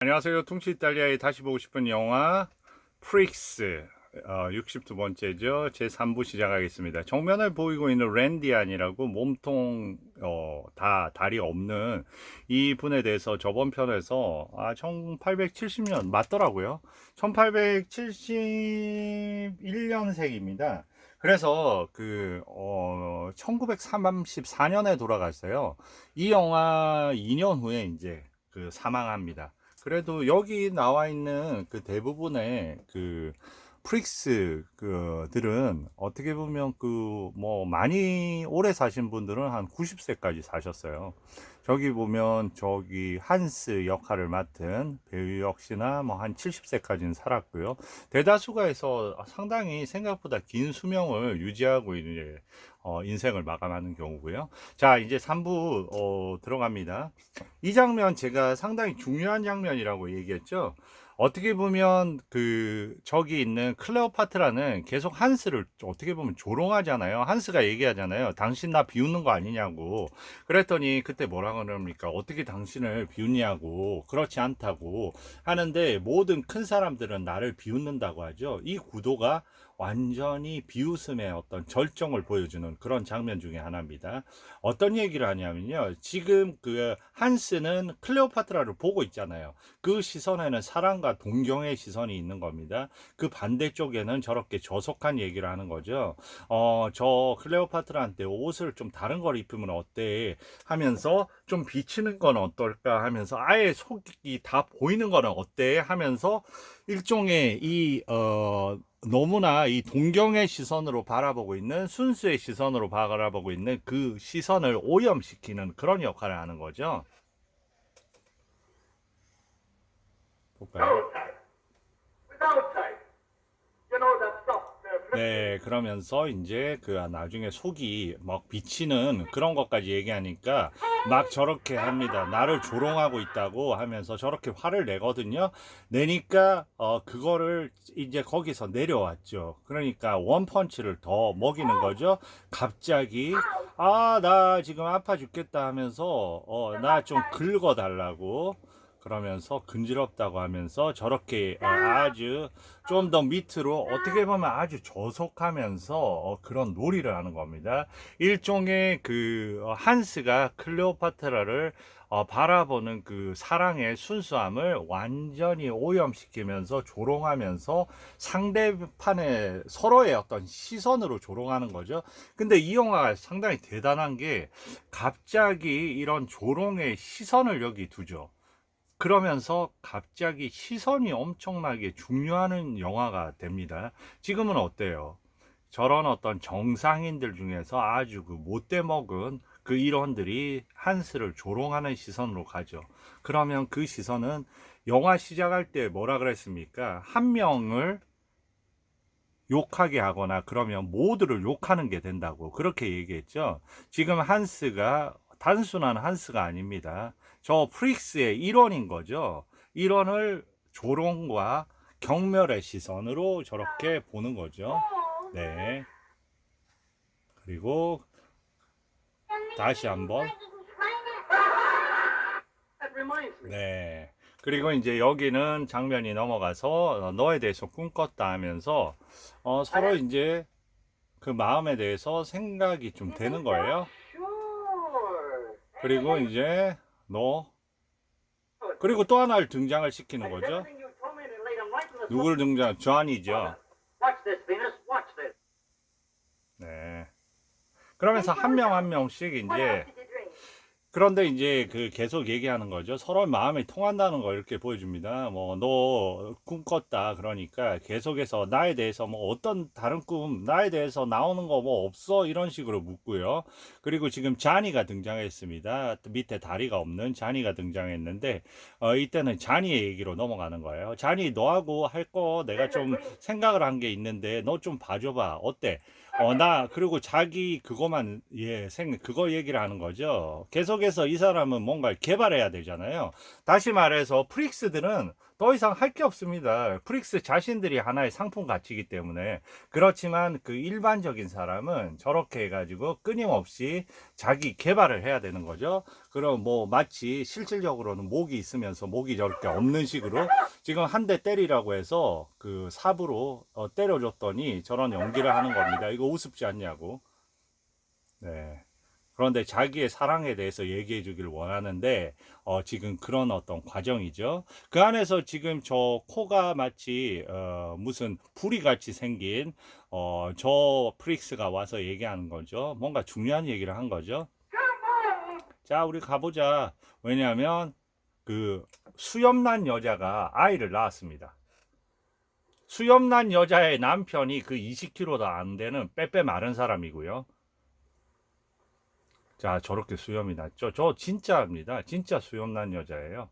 안녕하세요. 퉁치 이탈리아에 다시 보고 싶은 영화 프릭스 62번째죠. 제 3부 시작하겠습니다. 정면을 보이고 있는 랜디안이라고 몸통 다 다리 없는 이 분에 대해서 저번 편에서 1870년 맞더라고요. 1871년생입니다. 그래서 1934년에 돌아갔어요. 이 영화 2년 후에 이제 사망합니다. 그래도 여기 나와 있는 그 대부분의 프릭스 그들은 어떻게 보면 뭐 많이 오래 사신 분들은 한 90세까지 사셨어요. 저기 보면 저기 한스 역할을 맡은 배우 역시나 뭐 한 70세까지는 살았고요. 대다수가 해서 상당히 생각보다 긴 수명을 유지하고 이제 인생을 마감하는 경우고요. 자, 이제 3부 들어갑니다. 이 장면 제가 상당히 중요한 장면이라고 얘기했죠. 어떻게 보면 저기 있는 클레오파트라는 계속 한스를 어떻게 보면 조롱하잖아요. 한스가 얘기하잖아요. 당신 나 비웃는 거 아니냐고. 그랬더니 그때 뭐라 그럽니까? 어떻게 당신을 비웃냐고. 그렇지 않다고 하는데 모든 큰 사람들은 나를 비웃는다고 하죠. 이 구도가 완전히 비웃음의 어떤 절정을 보여주는 그런 장면 중에 하나입니다. 어떤 얘기를 하냐면요. 지금 한스는 클레오파트라를 보고 있잖아요. 그 시선에는 사랑과 동경의 시선이 있는 겁니다. 그 반대쪽에는 저렇게 조속한 얘기를 하는 거죠. 저 클레오파트라한테 옷을 좀 다른 걸 입으면 어때? 하면서 좀 비치는 건 어떨까? 하면서 아예 속이 다 보이는 거는 어때? 하면서 일종의 너무나 이 동경의 시선으로 바라보고 있는 순수의 시선으로 바라보고 있는 그 시선을 오염시키는 그런 역할을 하는 거죠. 볼까요? Without type. You know that stuff. 네, 그러면서 이제 나중에 속이 막 비치는 그런 것까지 얘기하니까 막 저렇게 합니다. 나를 조롱하고 있다고 하면서 저렇게 화를 내거든요. 내니까 그거를 이제 거기서 내려왔죠. 그러니까 원펀치를 더 먹이는 거죠. 갑자기 나 지금 아파 죽겠다 하면서 나 좀 긁어 달라고 그러면서 근지럽다고 하면서 저렇게 아주 좀 더 밑으로 어떻게 보면 아주 저속하면서 그런 놀이를 하는 겁니다. 일종의 한스가 클레오파트라를 바라보는 그 사랑의 순수함을 완전히 오염시키면서 조롱하면서 상대판의 서로의 어떤 시선으로 조롱하는 거죠. 근데 이 영화가 상당히 대단한 게 갑자기 이런 조롱의 시선을 여기 두죠. 그러면서 갑자기 시선이 엄청나게 중요한 영화가 됩니다. 지금은 어때요? 저런 어떤 정상인들 중에서 아주 못돼 먹은 그 일원들이 한스를 조롱하는 시선으로 가죠. 그러면 그 시선은 영화 시작할 때 뭐라 그랬습니까? 한 명을 욕하게 하거나 그러면 모두를 욕하는 게 된다고 그렇게 얘기했죠. 지금 한스가 단순한 한스가 아닙니다. 저 프릭스의 일원인 거죠. 일원을 조롱과 경멸의 시선으로 저렇게 보는 거죠. 네. 그리고 다시 한번 That reminds me. 네. 그리고 이제 여기는 장면이 넘어가서 너에 대해서 꿈꿨다 하면서 서로 이제 그 마음에 대해서 생각이 좀 되는 거예요. Sure. 그리고 이제 너 그리고 또 하나를 등장을 시키는 거죠. Everything you told me to lay them right in the 누구를 등장? 존이죠. Watch this, Venus. Watch this. 네. 그러면서 한 명 한 명씩 What 이제 else did you dream? 그런데 이제 계속 얘기하는 거죠. 서로 마음이 통한다는 걸 이렇게 보여줍니다. 뭐, 너 꿈꿨다. 그러니까 계속해서 나에 대해서 뭐 어떤 다른 꿈, 나에 대해서 나오는 거 뭐 없어? 이런 식으로 묻고요. 그리고 지금 자니가 등장했습니다. 밑에 다리가 없는 자니가 등장했는데, 이때는 자니의 얘기로 넘어가는 거예요. 자니, 너하고 할 거 내가 좀 생각을 한 게 있는데, 너 좀 봐줘봐. 어때? 그리고 자기 그거만, 그거 얘기를 하는 거죠. 계속해서 이 사람은 뭔가 개발해야 되잖아요. 다시 말해서, 프릭스들은 더 이상 할 게 없습니다. 프릭스 자신들이 하나의 상품 가치이기 때문에. 그렇지만 그 일반적인 사람은 저렇게 해가지고 끊임없이 자기 개발을 해야 되는 거죠. 그럼 뭐 마치 실질적으로는 목이 있으면서 목이 저렇게 없는 식으로 지금 한 대 때리라고 해서 그 삽으로 때려줬더니 저런 연기를 하는 겁니다. 이거 우습지 않냐고. 네. 그런데 자기의 사랑에 대해서 얘기해 주길 원하는데 지금 그런 어떤 과정이죠. 그 안에서 지금 저 코가 마치 무슨 부리 같이 생긴 저 프릭스가 와서 얘기하는 거죠. 뭔가 중요한 얘기를 한 거죠. 자, 우리 가보자. 왜냐하면 그 수염난 여자가 아이를 낳았습니다. 수염난 여자의 남편이 그 20kg도 안 되는 빼빼 마른 사람이고요. 자, 저렇게 수염이 났죠. 저 진짜입니다. 진짜 수염난 여자예요.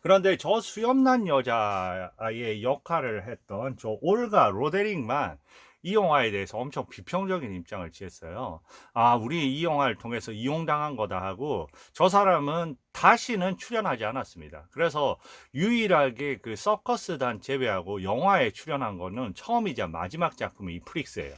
그런데 저 수염난 여자의 역할을 했던 저 올가 로데링만 이 영화에 대해서 엄청 비평적인 입장을 취했어요. 아, 우리 이 영화를 통해서 이용당한 거다 하고 저 사람은 다시는 출연하지 않았습니다. 그래서 유일하게 그 서커스단 제외하고 영화에 출연한 거는 처음이자 마지막 작품이 이 프릭스예요.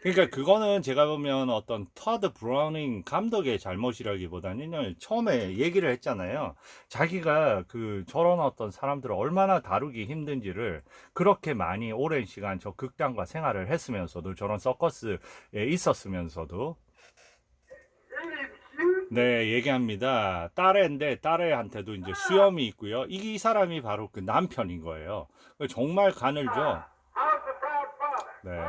그러니까 그거는 제가 보면 어떤 터드 브라우닝 감독의 잘못이라기보다는 처음에 얘기를 했잖아요. 자기가 그 저런 어떤 사람들을 얼마나 다루기 힘든지를 그렇게 많이 오랜 시간 저 극단과 생활을 했으면서도 저런 서커스에 있었으면서도 네, 얘기합니다. 딸애인데 딸애한테도 이제 수염이 있고요. 이 사람이 바로 그 남편인 거예요. 정말 가늘죠. How's the proud father? 네.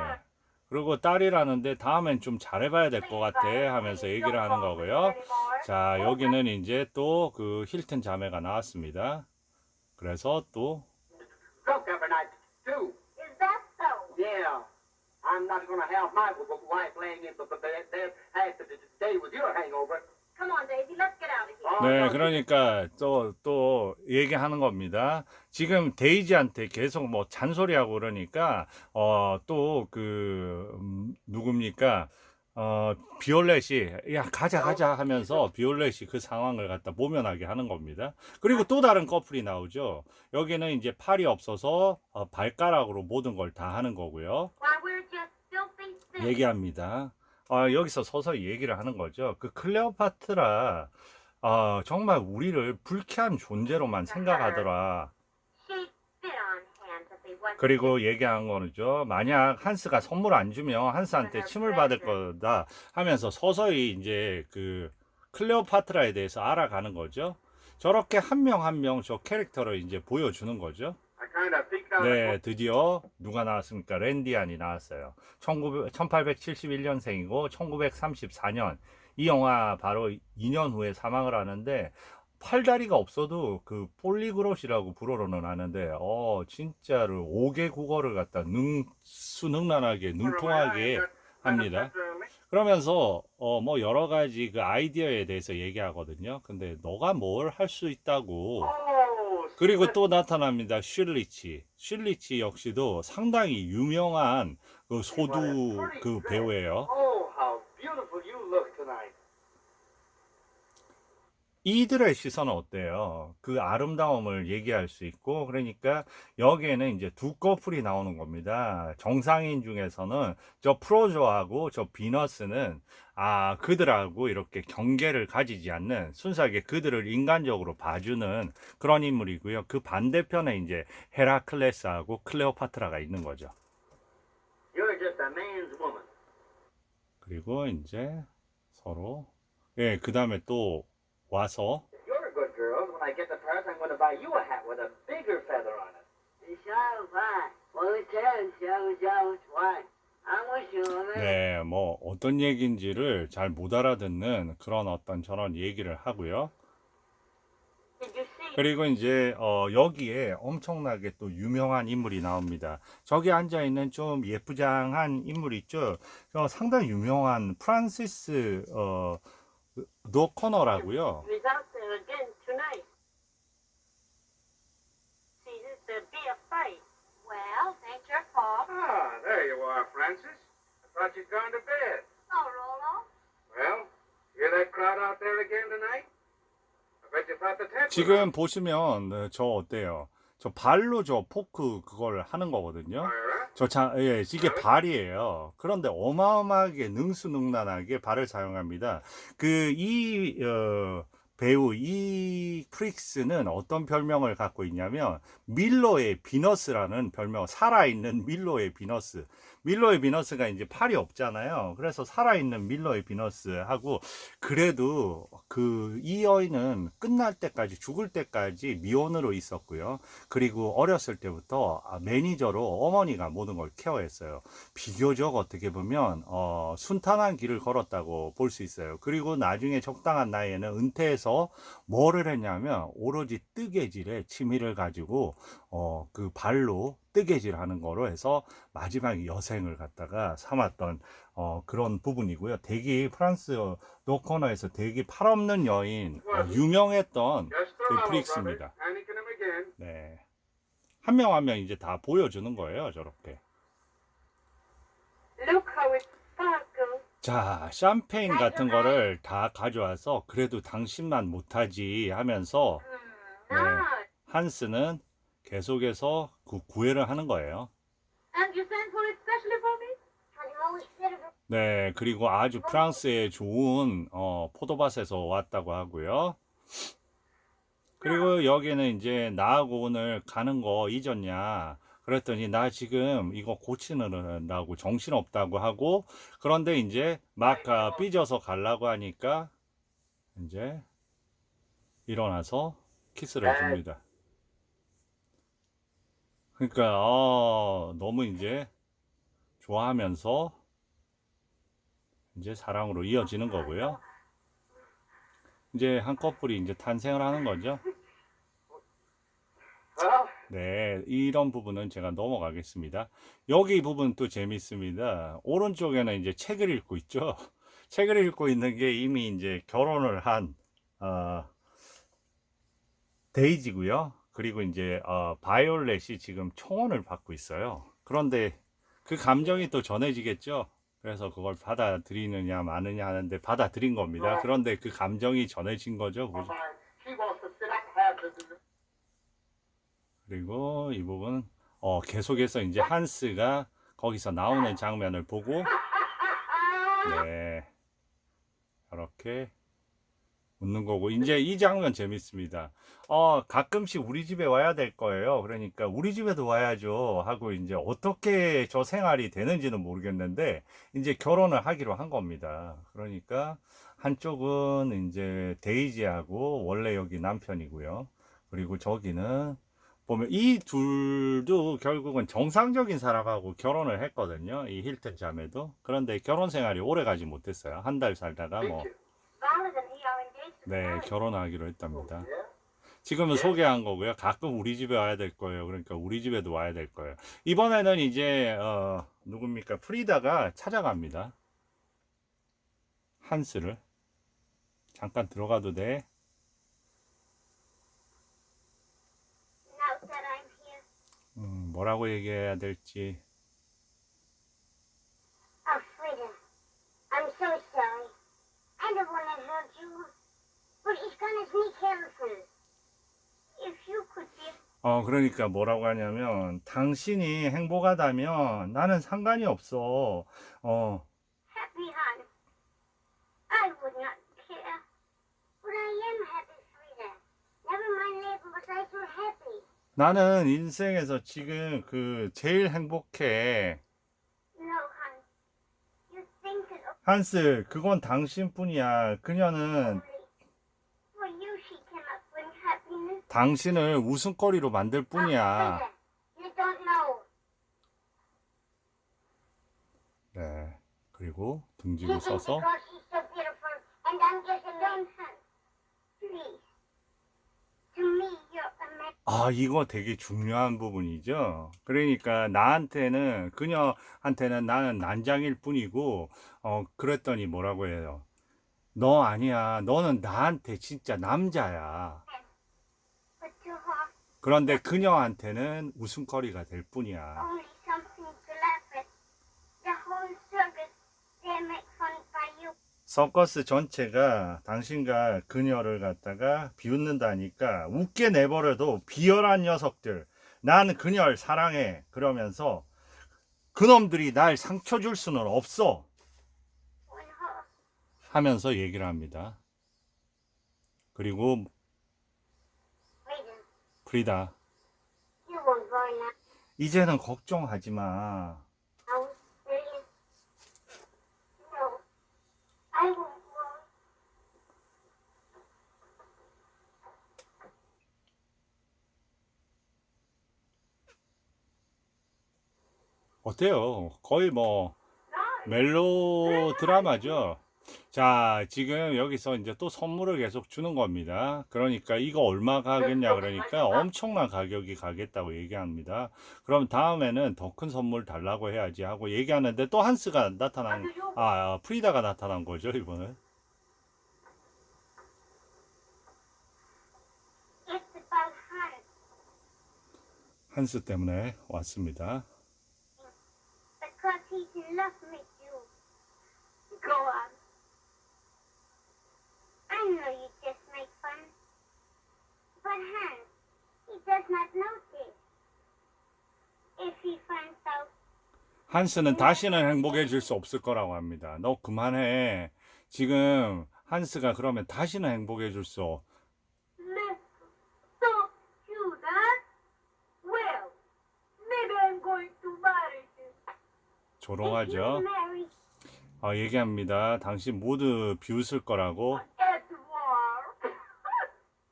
그리고 딸이라는데 다음엔 좀 잘해봐야 될 것 같아 하면서 얘기를 하는 거고요. 자, 여기는 이제 또 그 힐튼 자매가 나왔습니다. 그래서 또 Drunk every night, too. Is that so? Yeah. I'm not going to have my wife laying in the bed today with your hangover. Come on, Daisy, let's get out of here. 네, 그러니까 또 얘기하는 겁니다. 지금 데이지한테 계속 뭐 잔소리하고 그러니까 또 그 누굽니까? 비올렛이 야 가자 하면서 비올렛이 그 상황을 갖다 모면하게 하는 겁니다. 그리고 또 다른 커플이 나오죠. 여기는 이제 팔이 없어서 발가락으로 모든 걸 다 하는 거고요. Why, we're just filthy sinners. 얘기합니다. 여기서 서서히 얘기를 하는 거죠. 그 클레오파트라 정말 우리를 불쾌한 존재로만 생각하더라. She spit on hands if they wasn't. 그리고 얘기한 거죠. 만약 한스가 선물 안 주면 한스한테 침을 받을 거다 하면서 서서히 이제 그 클레오파트라에 대해서 알아가는 거죠. 저렇게 한 명 한 명 저 캐릭터를 이제 보여주는 거죠. I kind of peeked out. 네, 드디어 누가 나왔습니까? 랜디안이 나왔어요. 1871년생이고 1934년 이 영화 바로 2년 후에 사망을 하는데 팔다리가 없어도 그 폴리그롯이라고 불어로는 하는데 진짜로 5개 국어를 갖다 능수능란하게 능통하게 합니다. 그러면서 뭐 여러 가지 그 아이디어에 대해서 얘기하거든요. 근데 너가 뭘 할 수 있다고. Oh, 그리고 또 나타납니다. 슐리치 역시도 상당히 유명한 그 소두 그 배우예요. oh, how beautiful you look tonight. 이들의 시선은 어때요? 그 아름다움을 얘기할 수 있고, 그러니까 여기에는 이제 두 커플이 나오는 겁니다. 정상인 중에서는 저 프로조하고 저 비너스는 그들하고 이렇게 경계를 가지지 않는 순수하게 그들을 인간적으로 봐주는 그런 인물이고요. 그 반대편에 이제 헤라클레스하고 클레오파트라가 있는 거죠. You're just a man's woman. 그리고 이제 서로 그 다음에 또 와서 If you're a good girl, when I get to Paris, I'm going to buy you a hat with a bigger feather on it. 네, 뭐 어떤 얘기인지를 잘 못 알아듣는 그런 어떤 저런 얘기를 하고요. Did you see? 그리고 이제 여기에 엄청나게 또 유명한 인물이 나옵니다. 저기 앉아 있는 좀 예쁘장한 인물 있죠. 상당히 유명한 프란시스 노커너라고요. He's out there again tonight. Seems to be a fight. Well, ain't your fault. There you are, Francis. I thought you'd gone to bed. Oh, Rolo. Well, Hear that crowd out there again tonight? I bet you thought the tent was 지금 보시면 저 어때요? 저 발로 저 포크 그걸 하는 거거든요. fire, 예, 이게 발이에요. 그런데 어마어마하게 능수능란하게 발을 사용합니다. 배우 이 프릭스는 어떤 별명을 갖고 있냐면 밀러의 비너스라는 별명, 살아있는 밀러의 비너스. 밀러의 비너스가 이제 팔이 없잖아요. 그래서 살아있는 밀러의 비너스하고, 그래도 이 여인은 끝날 때까지, 죽을 때까지 미혼으로 있었고요. 그리고 어렸을 때부터 매니저로 어머니가 모든 걸 케어했어요. 비교적 어떻게 보면 순탄한 길을 걸었다고 볼 수 있어요. 그리고 나중에 적당한 나이에는 은퇴해서 뭐를 했냐면 오로지 뜨개질에 취미를 가지고 그 발로 뜨개질 하는 거로 해서 마지막 여생을 갖다가 삼았던 그런 부분이고요. 되게 프랑스 노코너에서 되게 팔없는 여인, 유명했던 just 그 the hollow, brother. 프릭스입니다. Panicking him again. 네. 한 명 한 명 이제 다 보여주는 거예요, 저렇게. Look how it sparkles. 자, 샴페인 같은 거를 다 가져와서 그래도 당신만 못하지 하면서 Nice. 한스는 계속해서 그 구애를 하는 거예요. And you sent for it specially for me? I'm always better. 네, 그리고 아주 프랑스의 좋은 포도밭에서 왔다고 하고요. 그리고 여기는 이제 나하고 오늘 가는 거 잊었냐? 그랬더니 나 지금 이거 고치느라고 정신없다고 하고, 그런데 이제 막 삐져서 가려고 하니까 이제 일어나서 키스를 해줍니다. 그러니까 너무 이제 좋아하면서 이제 사랑으로 이어지는 거고요. 이제 한 커플이 이제 탄생을 하는 거죠. Well, 네, 이런 부분은 제가 넘어가겠습니다. 여기 부분 또 재밌습니다. 오른쪽에는 이제 책을 읽고 있죠. 책을 읽고 있는 게 이미 이제 결혼을 한 데이지고요. 그리고 이제 바이올렛이 지금 청혼을 받고 있어요. 그런데 그 감정이 또 전해지겠죠. 그래서 그걸 받아들이느냐 마느냐 하는데 받아들인 겁니다. 그런데 그 감정이 전해진 거죠. 그죠? she wants to sit up and have the 그리고 이 부분 계속해서 이제 한스가 거기서 나오는 장면을 보고, 네, 이렇게 웃는 거고. 이제 이 장면 재밌습니다. 가끔씩 우리 집에 와야 될 거예요. 그러니까 우리 집에도 와야죠 하고, 이제 어떻게 저 생활이 되는지는 모르겠는데 이제 결혼을 하기로 한 겁니다. 그러니까 한쪽은 이제 데이지하고 원래 여기 남편이고요. 그리고 저기는 보면 이 둘도 결국은 정상적인 사람하고 결혼을 했거든요. 이 힐튼 자매도. 그런데 결혼 생활이 오래 가지 못했어요. 한 달 살다가 뭐 Violet and he are engaged to 네, marry. 결혼하기로 했답니다. Yeah. 지금은 소개한 거고요. 가끔 우리 집에 와야 될 거예요. 그러니까 우리 집에도 와야 될 거예요. 이번에는 이제 누굽니까? 프리다가 찾아갑니다. 한스를. 잠깐 들어가도 돼? Now that I'm here. 뭐라고 얘기해야 될지. Oh, Frida, I'm so sorry. I don't want to hurt you. But ich kann es nicht helfen. If you could be... 그러니까 뭐라고 하냐면, 당신이 행복하다면 나는 상관이 없어. Happy, hon. I would not care. But I am happy, Frida. Never mind Leben was I so happy. 나는 인생에서 지금 제일 행복해. No, hon. You think it 한스, 그건 당신뿐이야. 그녀는 only. For you, she cannot bring happiness. 당신을 웃음거리로 만들 뿐이야. Frida, you don't know. 네. 그리고 You 등지고 think 써서 because she's so beautiful and I'm just a lone hun. Please. To me, you're a man. 이거 되게 중요한 부분이죠. 그러니까 그녀한테는 나는 난장일 뿐이고, 그랬더니 뭐라고 해요? 너 아니야. 너는 나한테 진짜 남자야. But to her, 그런데 그녀한테는 웃음거리가 될 뿐이야. only something to laugh at. The whole circus, they make fun by you. 서커스 전체가 당신과 그녀를 갖다가 비웃는다니까 웃게 내버려도 비열한 녀석들. 난 그녀를 사랑해. 그러면서 그놈들이 날 상처 줄 수는 없어. When her 하면서 얘기를 합니다. 그리고 freedom, 프리다, you won't go now. 이제는 걱정하지 마. I was serious. No, I won't go. 어때요? 거의 뭐 멜로 드라마죠. 자, 지금 여기서 이제 또 선물을 계속 주는 겁니다. 그러니까 이거 얼마 가겠냐 그러니까 엄청난 가격이 가겠다고 얘기합니다. 그럼 다음에는 더 큰 선물 달라고 해야지 하고 얘기하는데 또 한스가 프리다가 나타난 거죠, 이번엔. It's about her. 한스 때문에 왔습니다. Because he's in love with you. Go on. I know you just make fun. But Hans, he does not notice. If he finds out, 한스는 다시는 행복해질 수 없을 거라고 합니다. 너 그만해. 지금 한스가 그러면 다시는 행복해질 수 없. let's stop you that. Well, maybe I'm going to marry him. If you 조롱하죠. marry 얘기합니다. 당신 모두 비웃을 거라고. Edward,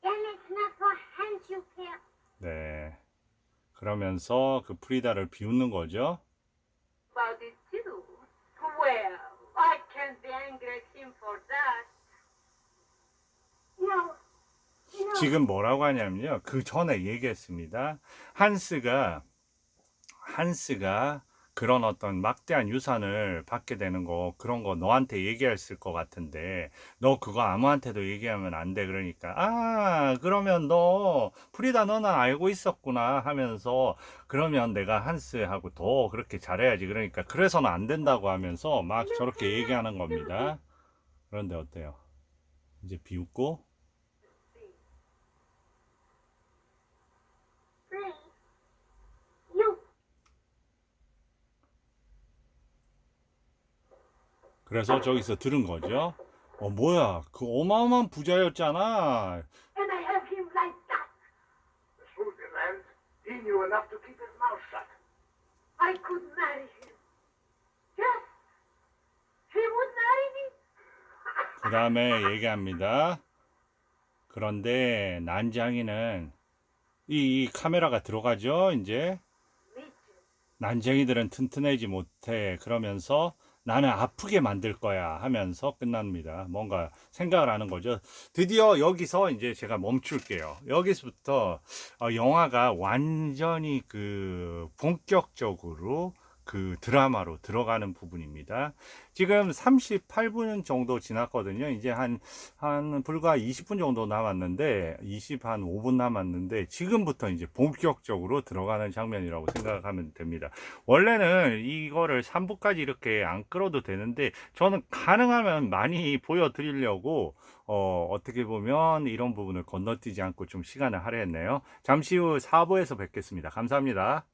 then it's not for Hans you care. 네. 그러면서 그 프리다를 비웃는 거죠. About it too. Well, I can't be angry at him for that. No, no. 지금 뭐라고 하냐면요. 그 전에 얘기했습니다. 한스가 그런 어떤 막대한 유산을 받게 되는 거, 그런 거 너한테 얘기했을 것 같은데, 너 그거 아무한테도 얘기하면 안 돼. 그러니까, 그러면 너, 프리다 너는 알고 있었구나 하면서, 그러면 내가 한스하고 더 그렇게 잘해야지. 그러니까, 그래서는 안 된다고 하면서 막 저렇게 얘기하는 겁니다. 그런데 어때요? 이제 비웃고, Please, you 그래서 저기서 들은 거죠. 뭐야, 그 어마어마한 부자였잖아. and I have him like that. The truth is, Hans, he knew enough to keep his mouth shut. I could marry him. Yes, he would marry me. 그 다음에 얘기합니다. 그런데 난장이는 이 카메라가 들어가죠. 이제 난쟁이들은 튼튼하지 못해. 그러면서 나는 아프게 만들 거야 하면서 끝납니다. 뭔가 생각을 하는 거죠. 드디어 여기서 이제 제가 멈출게요. 여기서부터 영화가 완전히 그 본격적으로 그 드라마로 들어가는 부분입니다. 지금 38분 정도 지났거든요. 이제 한 불과 20분 정도 남았는데, 25분 남았는데, 지금부터 이제 본격적으로 들어가는 장면이라고 생각하면 됩니다. 원래는 이거를 3부까지 이렇게 안 끌어도 되는데, 저는 가능하면 많이 보여드리려고, 어떻게 보면 이런 부분을 건너뛰지 않고 좀 시간을 할애했네요. 잠시 후 4부에서 뵙겠습니다. 감사합니다.